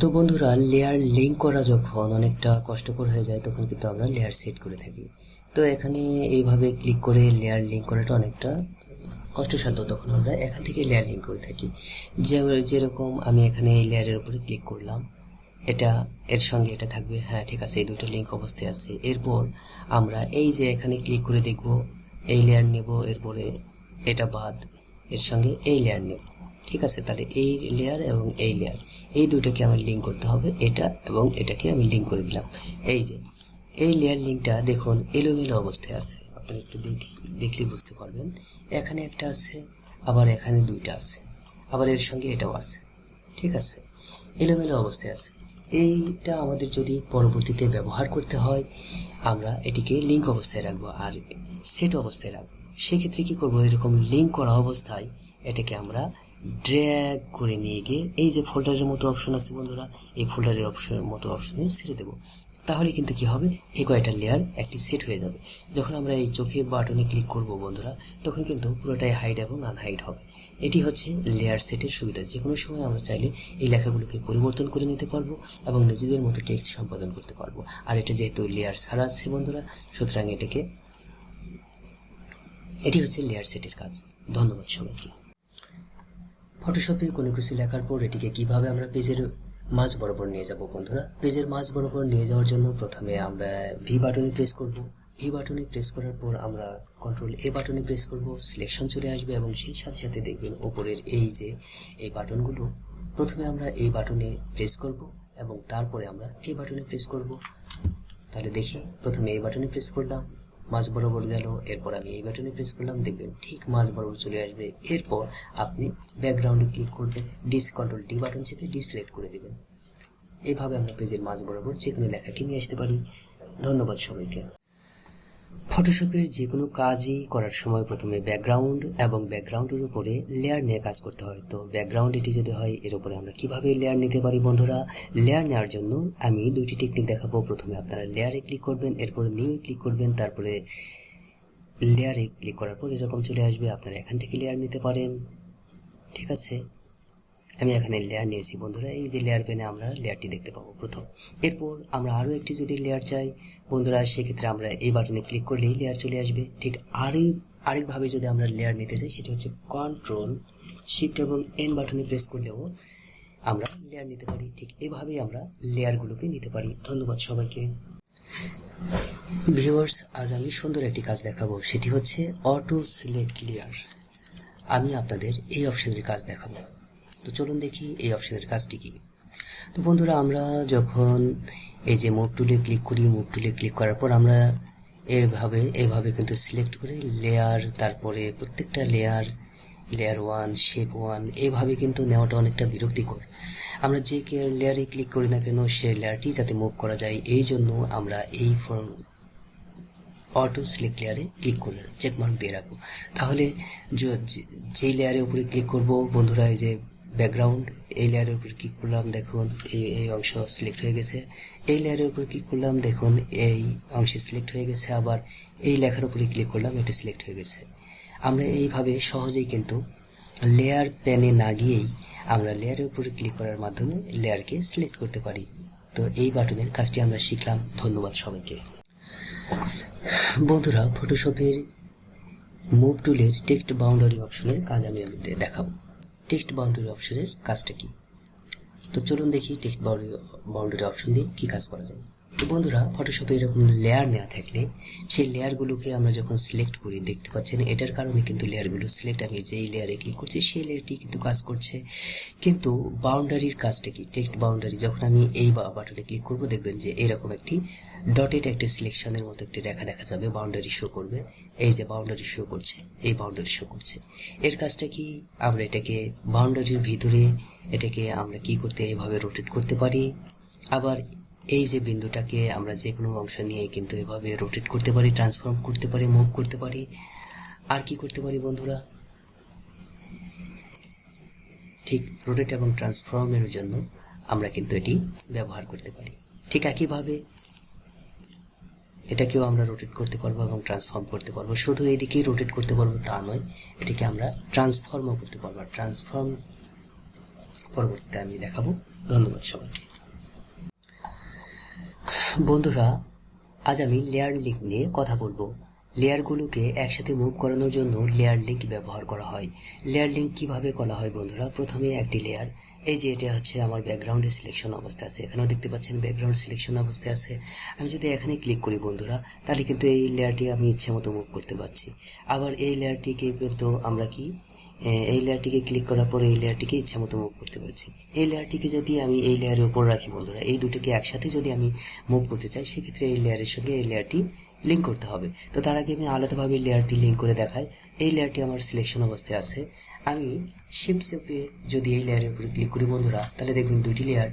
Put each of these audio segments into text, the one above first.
তো বন্ধুরা, layer link করা যখন অনেকটা কষ্টকর হয়ে যায় তখন কিন্তু আমরা লেয়ার সেট করে থাকি। তো এখানে এইভাবে ক্লিক করে লেয়ার লিঙ্ক করাটা অনেকটা কষ্টসাধ্য, তখন আমরা এখান থেকে লেয়ার লিঙ্ক করে থাকি। যেরকম আমি এখানে এই লেয়ারের উপরে ক্লিক করলাম, এটা এর সঙ্গে এটা থাকবে। হ্যাঁ, ঠিক আছে, এই দুটো লিঙ্ক অবস্থায় আছে। এরপর আমরা এই যে এখানে ক্লিক করে দেখব, এই লেয়ার নেব, এরপরে এটা বাদ, এর সঙ্গে এই লেয়ার নেব। ঠিক আছে, তাহলে এই লেয়ার এবং এই লেয়ার, এই দুটোকে আমার লিঙ্ক করতে হবে। এটা এবং এটাকে আমি লিঙ্ক করে দিলাম। এই যে এই লেয়ার লিঙ্কটা দেখুন এলোমেলো অবস্থায় আছে, আপনি একটু দেখলে বুঝতে পারবেন। এখানে একটা আছে, আবার এখানে দুইটা আছে, আবার এর সঙ্গে এটাও আছে। ঠিক আছে, এলোমেলো অবস্থায় আছে। এইটা আমাদের যদি পরবর্তীতে ব্যবহার করতে হয়, আমরা এটিকে লিঙ্ক অবস্থায় রাখবো আর সেট অবস্থায় রাখবো। সেক্ষেত্রে কি করব, এরকম লিঙ্ক করা অবস্থায় এটাকে আমরা ড্র্যাগ করে নিয়ে গিয়ে এই যে ফোল্ডারের মতো অপশন আছে বন্ধুরা, এই ফোল্ডারের অপশনের মতো অপশনে ছেড়ে দেবো। তাহলে কিন্তু কি হবে, এই কয়টা লেয়ার একটি সেট হয়ে যাবে। যখন আমরা এই চোখে বাটনে ক্লিক করব বন্ধুরা, তখন কিন্তু পুরোটাই হাইড এবং আনহাইড হবে। এটি হচ্ছে লেয়ার সেটের সুবিধা। যে কোনো সময় আমরা চাইলে এই লেখাগুলোকে পরিবর্তন করে নিতে পারবো এবং নিজেদের মতো টেক্সট সম্পাদন করতে পারবো। আর এটা যেহেতু লেয়ার ছাড়া আছে বন্ধুরা, সুতরাং এটি হচ্ছে লেয়ার সেটের কাজ। ধন্যবাদ সবাইকে। ফটোশপে কোনো কিছু লেখার পর এটিকে কিভাবে আমরা পেজের মাঝ বরাবর নিয়ে যাব বন্ধুরা। পেজের মাঝ বরাবর নিয়ে যাওয়ার জন্য প্রথমে আমরা ভি বাটনে প্রেস করব। ভি বাটনে প্রেস করার পর আমরা কন্ট্রোল এ বাটনে প্রেস করব, সিলেকশন চলে আসবে এবং সেই সাথে সাথে দেখবেন ওপরের এই যে এই বাটনগুলো, প্রথমে আমরা এই বাটনে প্রেস করব এবং তারপরে আমরা এই বাটনে প্রেস করব। তাহলে দেখি, প্রথমে এই বাটনে প্রেস করলাম, মাঝ বরাবর গেল, এরপর আমি এই বাটনে প্রেস করলাম, দেখবেন ঠিক মাঝ বরাবর চলে আসবে। এরপর আপনি ব্যাকগ্রাউন্ডে ক্লিক করবেন, কন্ট্রোল ডি বাটন চেপে ডিসিলেক্ট করে দেবেন। এইভাবে আমরা পেজের মাঝ বরাবর যে কোনো লেখাকে নিয়ে আসতে পারি। ধন্যবাদ সবাইকে। ফটোশপের যে কোনো কাজই করার সময় প্রথমে ব্যাকগ্রাউন্ড এবং ব্যাকগ্রাউন্ডের উপরে লেয়ার নিয়ে কাজ করতে হয়। তো ব্যাকগ্রাউন্ড এটি যদি হয়, এর উপরে আমরা কিভাবে লেয়ার নিতে পারি বন্ধুরা। লেয়ার নেওয়ার জন্য আমি দুইটি টেকনিক দেখাবো। প্রথমে আপনারা লেয়ারে ক্লিক করবেন, এরপরে নিউ ক্লিক করবেন, তারপরে লেয়ারে ক্লিক করার পর এরকম চলে আসবে। আপনারা এখান থেকে লেয়ার নিতে পারেন। ঠিক আছে, আমি এখানে লেয়ার নিয়েছি বন্ধুরা। এই যে লেয়ার পেনে আমরা লেয়ারটি দেখতে পাবো প্রথম। এরপর আমরা আরও একটি যদি লেয়ার চাই বন্ধুরা, সেক্ষেত্রে আমরা এই বাটনে ক্লিক করলেই লেয়ার চলে আসবে। ঠিক আরেকভাবে যদি আমরা লেয়ার নিতে চাই, সেটা হচ্ছে কন্ট্রোল শিফট এবং এন বাটনে প্রেস করলেও আমরা লেয়ার নিতে পারি। ঠিক এভাবেই আমরা লেয়ারগুলোকে নিতে পারি। ধন্যবাদ সবাইকে। ভিউয়ার্স, আজ আমি সুন্দর একটি কাজ দেখাবো, সেটি হচ্ছে অটো সিলেক্ট লেয়ার। আমি আপনাদের এই অপশনের কাজ দেখাবো। তো চলুন দেখি এই অপশনের কাজটি কি। তো বন্ধুরা, আমরা যখন এই যে মুভ টুলে ক্লিক করি, মুভ টুলে ক্লিক করার পর আমরা এভাবে কিন্তু সিলেক্ট করে লেয়ার, তারপরে প্রত্যেকটা লেয়ার 1, শেপ 1, এইভাবে কিন্তু নেওয়াটা অনেকটা বিরক্তিকর। আমরা যে লেয়ারে ক্লিক করি না কেন, সে লেয়ারটি যাতে মুভ করা যায়, এই জন্য আমরা এই অটো সিলেক্ট লেয়ারে ক্লিক করে চেকমার্ক দিয়ে রাখবো। তাহলে যেই লেয়ারের উপরে ক্লিক করব বন্ধুরা, এই যে ব্যাকগ্রাউন্ড, এই লেয়ারের উপর ক্লিক করলাম, দেখুন এই অংশ সিলেক্ট হয়ে গেছে। এই লেয়ারের উপর ক্লিক করলাম, দেখুন এই অংশে সিলেক্ট হয়ে গেছে। আবার এই লেখার উপরে ক্লিক করলাম, এটা সিলেক্ট হয়ে গেছে। আমরা এইভাবে সহজেই কিন্তু লেয়ার প্যানে না গিয়েই আমরা লেয়ারের উপরে ক্লিক করার মাধ্যমে লেয়ারকে সিলেক্ট করতে পারি। তো এই বাটনের কাজটি আমরা শিখলাম। ধন্যবাদ সবাইকে। বন্ধুরা, ফটোশপের মুভ টুলের টেক্সট বাউন্ডারি অপশনের কাজ আমি দেখাবো। টেক্সট বাউন্ডারি অপশনের কাজটা কি, তো চলুন দেখি টেক্সট বাউন্ডারি অপশন দিয়ে কি কাজ করা যায়। তো বন্ধুরা, ফটোশপে এরকম লেয়ার নেওয়া থাকলে সেই লেয়ারগুলোকে আমরা যখন সিলেক্ট করি, দেখতে পাচ্ছেন এটার কারণে কিন্তু লেয়ারগুলো সিলেক্ট, আমি যেই লেয়ারে ক্লিক করছি সেই লেয়ারটি কিন্তু কাজ করছে। কিন্তু বাউন্ডারির কাজটা কি, টেক্সট বাউন্ডারি, যখন আমি এই বাটনে ক্লিক করব, দেখবেন যে এরকম একটি ডটেড একটি সিলেকশনের মতো একটি রেখা দেখা যাবে, বাউন্ডারি শো করবে। এই যে বাউন্ডারি শো করছে, এই বাউন্ডারি শো করছে। এর কাজটা কি, আমরা এটাকে বাউন্ডারির ভিতরে এটাকে আমরা কি করতে, এভাবে রোটেট করতে পারি। আবার এই যে বিন্দুটাকে আমরা যে কোনো অংশ নিয়ে কিন্তু এভাবে রোটেট করতে পারি, ট্রান্সফর্ম করতে পারি, মুভ করতে পারি। আর কি করতে পারি বন্ধুরা, ঠিক রোটেট এবং ট্রান্সফর্মের জন্য আমরা কিন্তু এটি ব্যবহার করতে পারি। ঠিক একইভাবে এটাকেও আমরা রোটেট করতে পারবো এবং ট্রান্সফর্ম করতে পারবো। শুধু এদিকেই রোটেট করতে পারবো তা নয়, এটাকে আমরা ট্রান্সফর্মও করতে পারবো। ট্রান্সফর্ম পরবর্তীতে আমি দেখাবো। ধন্যবাদ সবাইকে। বন্ধুরা, আজ আমি লেয়ার লিঙ্ক নিয়ে কথা বলবো। লেয়ারগুলোকে একসাথে মুভ করানোর জন্য লেয়ার লিঙ্ক ব্যবহার করা হয়। লেয়ার লিঙ্ক কিভাবে করা হয় বন্ধুরা? প্রথমে একটি লেয়ার, এই যে এটা হচ্ছে আমার ব্যাকগ্রাউন্ডে সিলেকশন অবস্থায় আছে, এখানেও দেখতে পাচ্ছেন ব্যাকগ্রাউন্ড সিলেকশন অবস্থায় আছে। আমি যদি এখানে ক্লিক করি বন্ধুরা, তাহলে কিন্তু এই লেয়ারটি আমি ইচ্ছে মতো মুভ করতে পারছি। আবার এই লেয়ারটিকে কিন্তু আমরা এই লেয়ারটিকে ক্লিক করার পরে এই লেয়ারটিকে ইচ্ছা মতো মুভ করতে পারছি। এই লেয়ারটিকে যদি আমি এই লেয়ারের উপর রাখি বন্ধুরা, এই দুটোকে একসাথে যদি আমি মুভ করতে চাই, সেক্ষেত্রে এই লেয়ারের সঙ্গে এই লেয়ারটি লিঙ্ক করতে হবে। তো তার আগে আমি আলাদাভাবে লেয়ারটি লিঙ্ক করে দেখাই। এই লেয়ারটি আমার সিলেকশন অবস্থায় আছে। আমি শিফট চেপে যদি এই লেয়ারের উপরে ক্লিক করি বন্ধুরা, তাহলে দেখবেন দুটি লেয়ার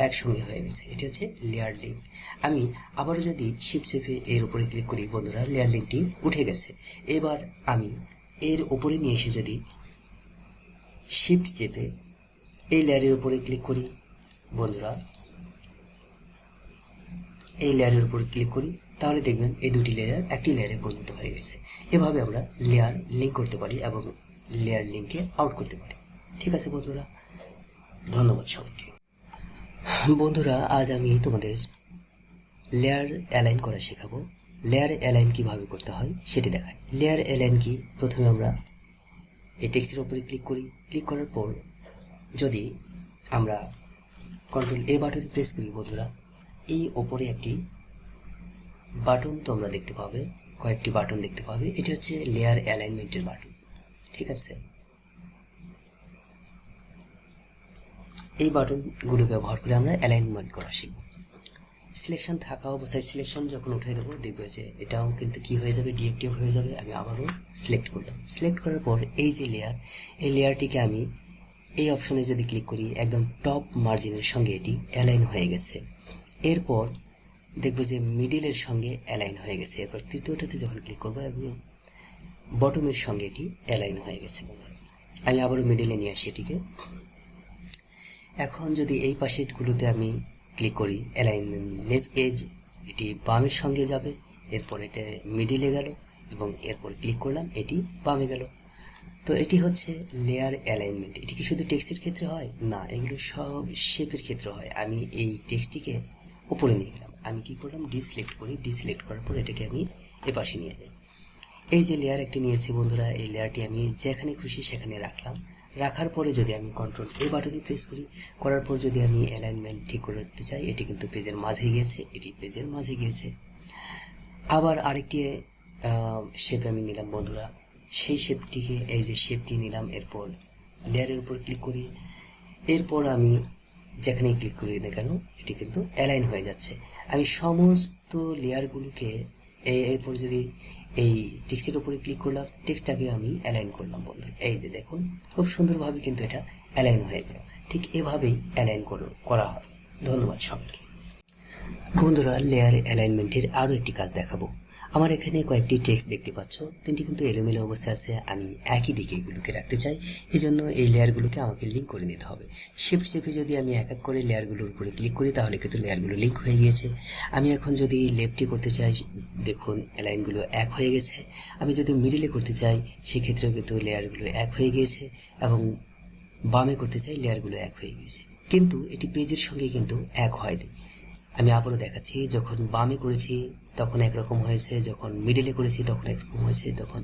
একসঙ্গে হয়ে গেছে। এটি হচ্ছে লেয়ার লিঙ্ক। আমি আবারও যদি শিফট চেপে এর উপরে ক্লিক করি বন্ধুরা, লেয়ার লিঙ্কটি উঠে গেছে। এবার আমি এর উপরে নিয়ে এসে যদি শিফট চেপে এই লেয়ারের উপরে ক্লিক করি বন্ধুরা, এই লেয়ারের উপরে ক্লিক করি, তাহলে দেখবেন এই দুটি লেয়ার একটি লেয়ারে পরিণত হয়ে গেছে। এভাবে আমরা লেয়ার লিঙ্ক করতে পারি এবং লেয়ার লিঙ্কে আউট করতে পারি। ঠিক আছে বন্ধুরা, ধন্যবাদ সবাইকে। বন্ধুরা, আজ আমি তোমাদের লেয়ার অ্যালাইন করা শেখাবো। লেয়ার অ্যালাইন কিভাবে করতে হয় সেটি দেখাই। লেয়ার অ্যালাইন কি? প্রথমে আমরা এই টেক্সটের উপরে ক্লিক করি। ক্লিক করার পর যদি আমরা কন্ট্রোল এ বাটনে প্রেস করি বন্ধুরা, এই ওপরে একটি বাটন তোমরা দেখতে পাবে, কয়েকটি বাটন দেখতে পাবে। এটি হচ্ছে লেয়ার অ্যালাইনমেন্টের বাটন। ঠিক আছে, এই বাটনগুলো ব্যবহার করে আমরা অ্যালাইনমেন্ট করা শিখব। সিলেকশন থাকা অবস্থায় সিলেকশন যখন উঠে দেবো, দেখবে যে এটাও কিন্তু কি হয়ে যাবে, ডিএক্টিভ হয়ে যাবে। আমি আবারও সিলেক্ট করলাম। সিলেক্ট করার পর এই যে লেয়ার, এই লেয়ারটিকে আমি এই অপশনে যদি ক্লিক করি, একদম টপ মার্জিনের সঙ্গে এটি অ্যালাইন হয়ে গেছে। এরপর দেখবো যে মিডিলের সঙ্গে অ্যালাইন হয়ে গেছে। এরপর তৃতীয়টাতে যখন ক্লিক করবো এবং বটমের সঙ্গে এটি অ্যালাইন হয়ে গেছে বন্ধুরা। আমি আবারও মিডিলে নিয়ে আসি এটিকে। এখন যদি এই পাশেরগুলোতে আমি ক্লিক করি, অ্যালাইনমেন্ট লেফট এজ, এটি বামের সঙ্গে যাবে। এরপর এটা মিডিলে গেল এবং এরপর ক্লিক করলাম, এটি বামে গেল। তো এটি হচ্ছে লেয়ার অ্যালাইনমেন্ট। এটি কি শুধু টেক্সটের ক্ষেত্রে হয়? না, এগুলো সব শেপের ক্ষেত্রে হয়। আমি এই টেক্সটটিকে উপরে নিয়ে গেলাম। আমি কি করলাম, ডিসিলেক্ট করি। ডিসিলেক্ট করার পর এটাকে আমি এপাশে নিয়ে যাই। এই যে লেয়ার একটি নিয়েছি বন্ধুরা, এই লেয়ারটি আমি যেখানে খুশি সেখানে রাখলাম। রাখার পরে যদি আমি কন্ট্রোল এ বাটনে প্রেস করি, করার পর যদি আমি অ্যালাইনমেন্ট ঠিক করতে চাই, এটি কিন্তু পেজের মাঝে গিয়েছে, এটি পেজের মাঝে গিয়েছে। আবার আরেকটি শেপ আমি নিলাম বন্ধুরা, সেই শেপটিকে, এই যে শেপটি নিলাম, এরপর লেয়ারের উপর ক্লিক করি। এরপর আমি যেখানেই ক্লিক করি না কেন, এটি কিন্তু অ্যালাইন হয়ে যাচ্ছে। আমি সমস্ত লেয়ারগুলোকে এরপর যদি এই টেক্সটের উপরে ক্লিক করলাম, টেক্সটটাকে আমি অ্যালাইন করলাম বন্ধু। এই যে দেখুন, খুব সুন্দরভাবে কিন্তু এটা অ্যালাইন হয়ে গেল। ঠিক এভাবেই অ্যালাইন করা হয়। ধন্যবাদ সবাইকে। বন্ধুরা, লেয়ার অ্যালাইনমেন্টের আরও একটি কাজ দেখাবো। আমার এখানে কয়েকটি টেক্সট দেখতে পাচ্ছ, তিনটি কিন্তু এলোমেলো অবস্থায় আছে। আমি একই দিকে এগুলোকে রাখতে চাই, এই জন্য এই লেয়ারগুলোকে আমাকে লিঙ্ক করে নিতে হবে। শিফট চেপে যদি আমি এক এক করে লেয়ারগুলোর উপরে ক্লিক করি, তাহলে কিন্তু লেয়ারগুলো লিঙ্ক হয়ে গিয়েছে। আমি এখন যদি লেফটে করতে চাই, দেখুন লাইনগুলো এক হয়ে গেছে। আমি যদি মিডিলে করতে চাই, সেক্ষেত্রেও কিন্তু লেয়ারগুলো এক হয়ে গিয়েছে, এবং বামে করতে চাই, লেয়ারগুলো এক হয়ে গিয়েছে। কিন্তু এটি পেজের সঙ্গে কিন্তু এক হয়নি। আমি আবারও দেখাচ্ছি, যখন বামে করেছি তখন একরকম হয়েছে, যখন মিডিলে করেছি তখন একরকম হয়েছে, তখন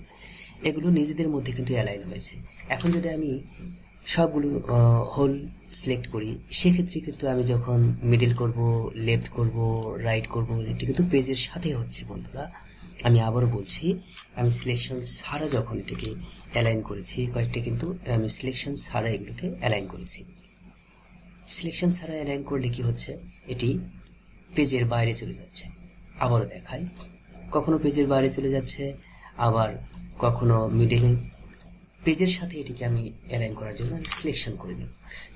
এগুলো নিজেদের মধ্যে কিন্তু অ্যালাইন হয়েছে। এখন যদি আমি সবগুলো হোল সিলেক্ট করি, সেক্ষেত্রে কিন্তু আমি যখন মিডিল করব, লেফট করব, রাইট করব, এটি কিন্তু পেজের সাথে হচ্ছে বন্ধুরা। আমি আবারও বলছি, আমি সিলেকশন ছাড়া যখন এটাকে অ্যালাইন করেছি, কয়েকটা কিন্তু আমি সিলেকশন ছাড়া এগুলোকে অ্যালাইন করেছি। সিলেকশন ছাড়া অ্যালাইন করলে কি হচ্ছে, এটি পেজের বাইরে চলে যাচ্ছে। আবারও দেখাই, কখনো পেজের বাইরে চলে যাচ্ছে, আবার কখনো মিডিলে। পেজের সাথে এটিকে আমি অ্যালাইন করার জন্য আমি সিলেকশন করে নেব।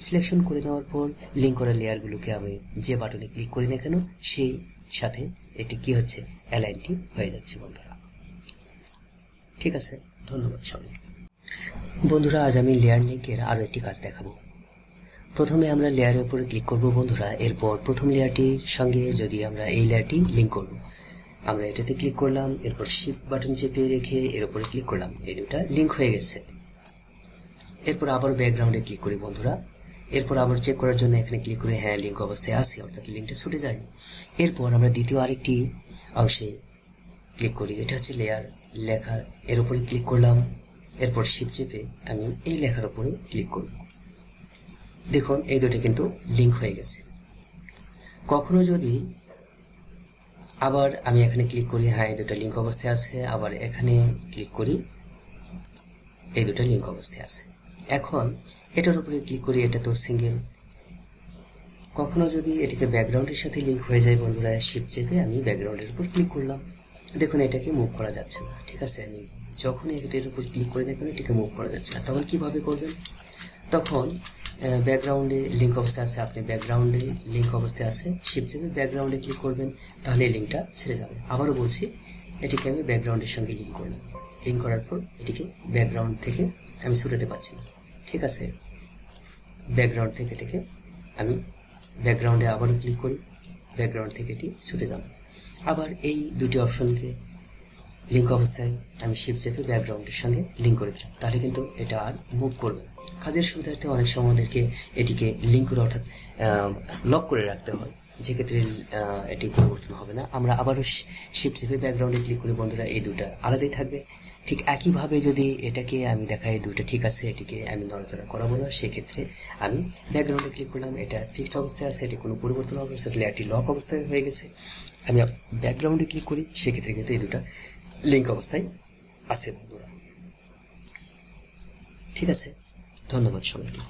সিলেকশন করে নেওয়ার পর লিঙ্ক করা লেয়ারগুলোকে আমি যে বাটনে ক্লিক করি না কেন, সেই সাথে এটি কি হচ্ছে, অ্যালাইনটি হয়ে যাচ্ছে বন্ধুরা। ঠিক আছে, ধন্যবাদ সবাইকে। বন্ধুরা, আজ আমি লেয়ার লিঙ্কের আরও একটি কাজ দেখাবো। প্রথমে আমরা লেয়ারের উপরে ক্লিক করব বন্ধুরা। এরপর প্রথম লেয়ারটির সঙ্গে যদি আমরা এই লেয়ারটি লিঙ্ক করব, আমরা এটাতে ক্লিক করলাম, এরপর শিফট বাটন চেপে রেখে এর উপরে ক্লিক করলাম, এই দুটা লিঙ্ক হয়ে গেছে। এরপর আবার ব্যাকগ্রাউন্ডে ক্লিক করি বন্ধুরা। এরপর আবার চেক করার জন্য এখানে ক্লিক করে হ্যাঁ লিঙ্ক অবস্থায় আছে, অর্থাৎ লিঙ্কটা ছুটে যায়নি। এরপর আমরা দ্বিতীয় আরেকটি অংশে ক্লিক করি, এটা হচ্ছে লেয়ার, লেখার এর উপরে ক্লিক করলাম। এরপর শিফট চেপে আমি এই লেখার উপরে ক্লিক করব। দেখুন এই দুটো কিন্তু লিঙ্ক হয়ে গেছে। কখনো যদি আবার আমি এখানে ক্লিক করি, হ্যাঁ এই দুটো লিঙ্ক অবস্থায় আছে, আবার এখানে ক্লিক করি, এই দুটো লিঙ্ক অবস্থায় আছে। এখন এটার উপরে ক্লিক করি, এটা তো সিঙ্গেল। কখনো যদি এটিকে ব্যাকগ্রাউন্ডের সাথে লিঙ্ক হয়ে যায় বন্ধুরা, শিফট চেপে আমি ব্যাকগ্রাউন্ডের উপর ক্লিক করলাম। দেখুন এটাকে মুভ করা যাচ্ছে না, ঠিক আছে। আমি যখনই এটার উপর ক্লিক করে দেখবেন এটাকে মুভ করা যাচ্ছে না, তখন কিভাবে করবেন? তখন ব্যাকগ্রাউন্ডে লিঙ্ক অবস্থায় আছে, আপনি ব্যাকগ্রাউন্ডে লিঙ্ক অবস্থায় আছে, শিফট চেপে ব্যাকগ্রাউন্ডে ক্লিক করবেন, তাহলে লিঙ্কটা ছেড়ে যাবে। আবারও বলছি, এটিকে আমি ব্যাকগ্রাউন্ডের সঙ্গে লিঙ্ক করলাম। লিঙ্ক করার পর এটিকে ব্যাকগ্রাউন্ড থেকে আমি ছুটাতে পারছি না, ঠিক আছে। ব্যাকগ্রাউন্ড থেকে এটিকে আমি ব্যাকগ্রাউন্ডে আবারও ক্লিক করি, ব্যাকগ্রাউন্ড থেকে এটি ছুটে যাবে। আবার এই দুটি অপশনকে লিঙ্ক অবস্থায় আমি শিফট চেপে ব্যাকগ্রাউন্ডের সঙ্গে লিঙ্ক করে দিলাম, তাহলে কিন্তু এটা আর মুভ করবে না। কাজের সুবিধার্থে অনেক সময় আমাদেরকে এটিকে লিঙ্ক করে অর্থাৎ লক করে রাখতে হয়, যেক্ষেত্রে এটি পরিবর্তন হবে না। আমরা আবারও শিফট চেপে ব্যাকগ্রাউন্ডে ক্লিক করি বন্ধুরা, এই দুটা আলাদাই থাকবে। ঠিক একইভাবে যদি এটাকে আমি দেখাই দুটো ঠিক আছে, এটিকে আমি নড়াচড়া করাবো না, সেক্ষেত্রে আমি ব্যাকগ্রাউন্ডে ক্লিক করলাম, এটা ফিক্সড অবস্থায় আছে, এটি কোনো পরিবর্তন হবে না, লেয়ারটি লক অবস্থায় হয়ে গেছে। আমি ব্যাকগ্রাউন্ডে ক্লিক করি, সেক্ষেত্রে কিন্তু এই দুটা লিঙ্ক অবস্থায় আছে বন্ধুরা, ঠিক আছে। ধন্যবাদ সবাইকে।